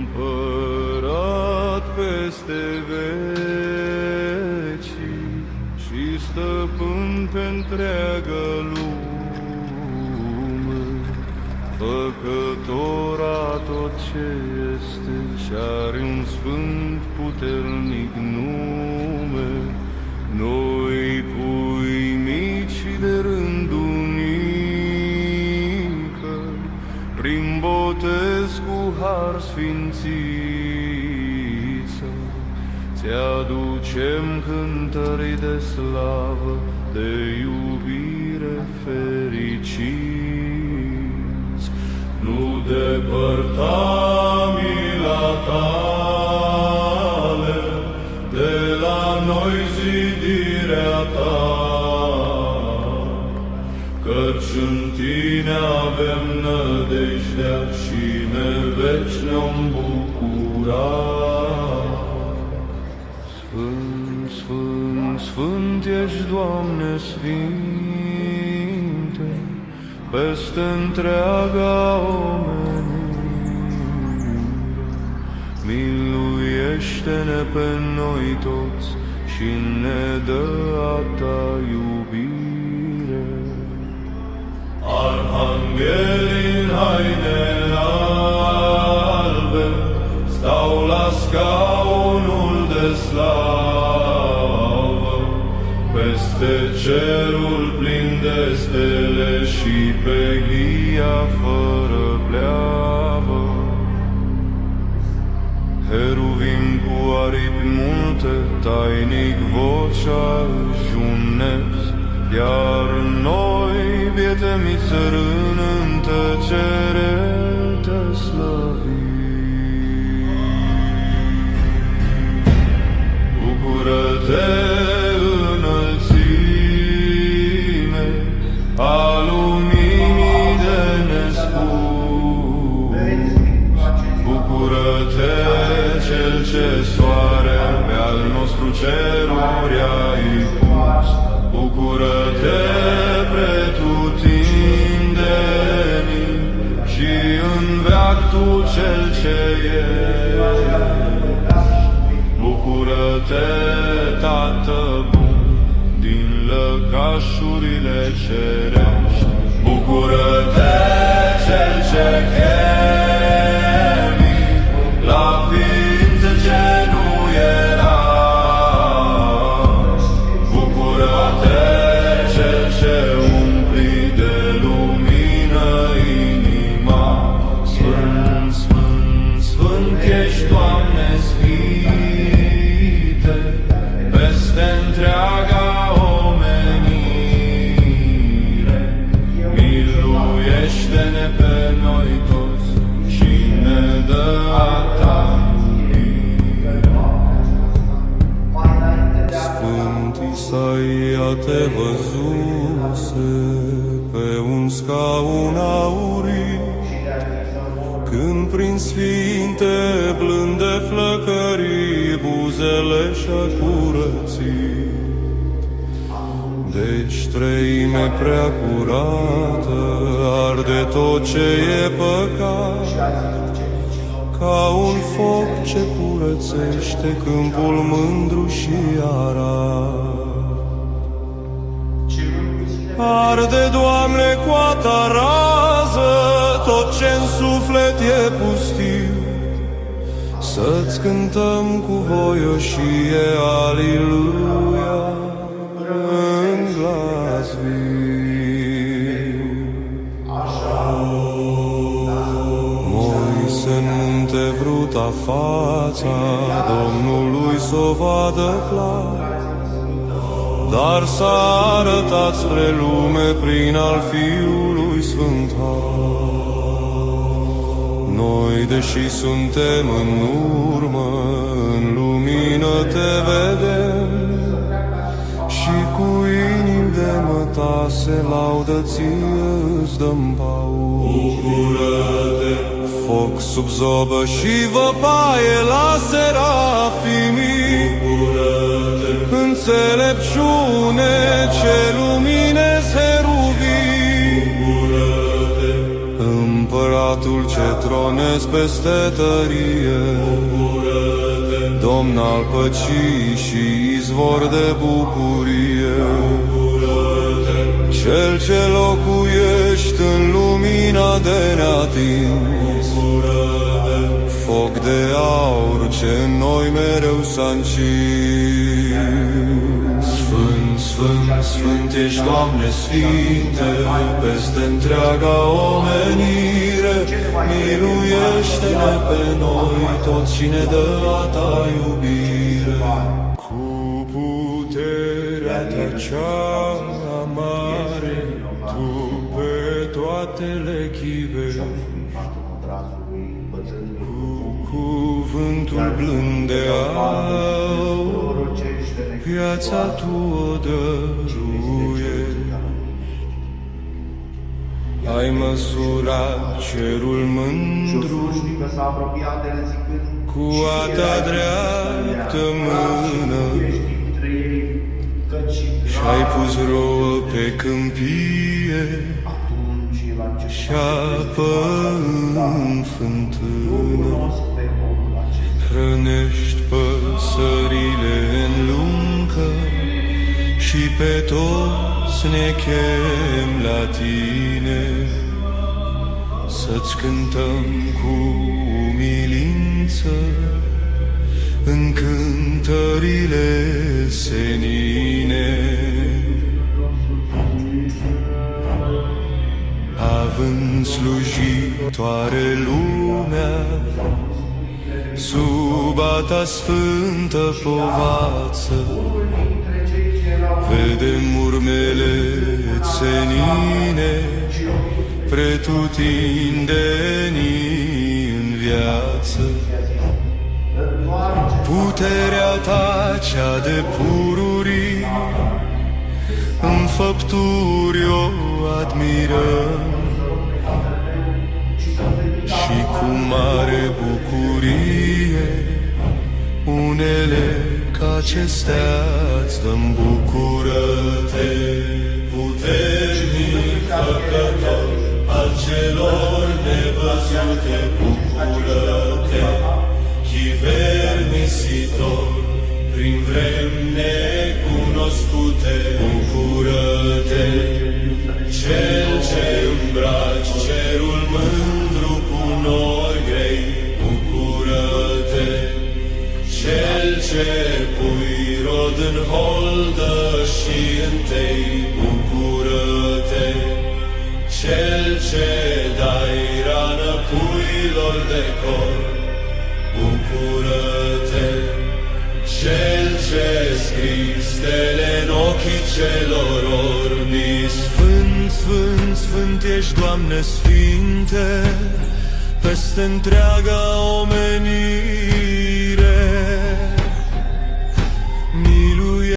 Împărat peste vecii și stăpân pe întreaga lume, făcătora tot ce este și are un sfânt puternic nume. Noi, pui mici de rândunică, prin botez cu har sfințiță, ți-aducem cântări de slavă, de iubire fericiți. Nu depărta mila tale de la noi zidirea ta, căci în tine avem nădejdea și ne veci ne-om bucura. Sfânt, Sfânt, Sfânt ești, Doamne, Sfinte, peste întreaga omenire. Miluiește-ne pe noi toți și ne dă a ta iubire. Arhanghelii în haine albe stau la scaunul de slavă, peste cerul plin de stele și pe glia fără pleavă. Heruvim cu aripi multe, tainic vocea își unesc, iar noi, biete mițărân, în tăcere te slăvim. Bucură-te, înălțime a luminii de nespus. Bucură-te, cel ce soare pe al nostru ceruri ai pus. Bucură-te, pretutindeni și în veac tu cel ce ești. Bucură-te, Tată bun, din lăcașurile cerești. Bucură-te, cel ce chemi la ființă ce nu era. Bucură-te, cel ce umpli de lumină inima. Sfânt, Sfânt, Sfânt ești, Doamne, Sfinte, peste întreaga omenire. Miluiește-ne pe noi toți și ne dă a ta iubire. Sfânt Isaia te văzuse pe un scaun aurit, când prin sfinte blânde flăcării buzele și-a curățit. Deci treime prea curată arde tot ce e păcat, ca un foc ce curățește câmpul mândru și arat. Arde, Doamne, coata rază tot ce-n suflet e pustiu, să-ți cântăm cu voioșie Aliluia în glas viu. Moise în munte vruta fața Domnului s-o vadă clar, dar s-a arătat spre lume prin al Fiului Sfânt Har. Noi, deși suntem în urmă, în lumină te vedem și cu inimi de mătase laudă ție îți dăm pauz. Bucură-te! Foc sub zobă și văpaie la serafimii. Bucură-te! Înțelepciune ce lumine heruvii. Bucură-te! Împăratul ce tronezi peste tărie, Domn al păcii și izvor de bucurie, Cel ce locuiești în lumina de neatins, foc de aur ce în noi mereu s-a încins. Sfânt, Sfânt, Sfânt ești, Doamne Sfinte, peste întreaga omenire, miluiește-ne pe noi, toți cine dă a ta iubire. Cu puterea ta cea mare, tu pe toate le chivești, cuvântul blând de aur, viața tu o dăruiești. Ai măsurat cerul mândru cu a ta dreaptă mână și-ai pus rouă pe câmpie și apă în fântână. Hrănești păsările în luncă și pe toți ne chem la tine, să-ți cântăm cu umilință în cântările senine. Având slujitoare lumea sub a ta sfântă povață, vedem urmele țenine pretutindeni în viață. Puterea ta cea de pururii în făpturi o admirăm și cu mare bucurie unele ca acestea-ți dăm. Bucură-te, puternic făcător al celor nevăzute, bucură-te, chivernisitor prin vremi necunoscute, bucură-te, cel ce îmbraci cerul mândru cu nori grei, bucură-te, cel ce pui rod în holdă și întâi, bucură-te, cel ce dai rană puilor de cor, bucură-te, cel ce scrii stele în ochii celor orbi. Sfânt, Sfânt, Sfânt ești, Doamne Sfinte, peste întreaga omenire,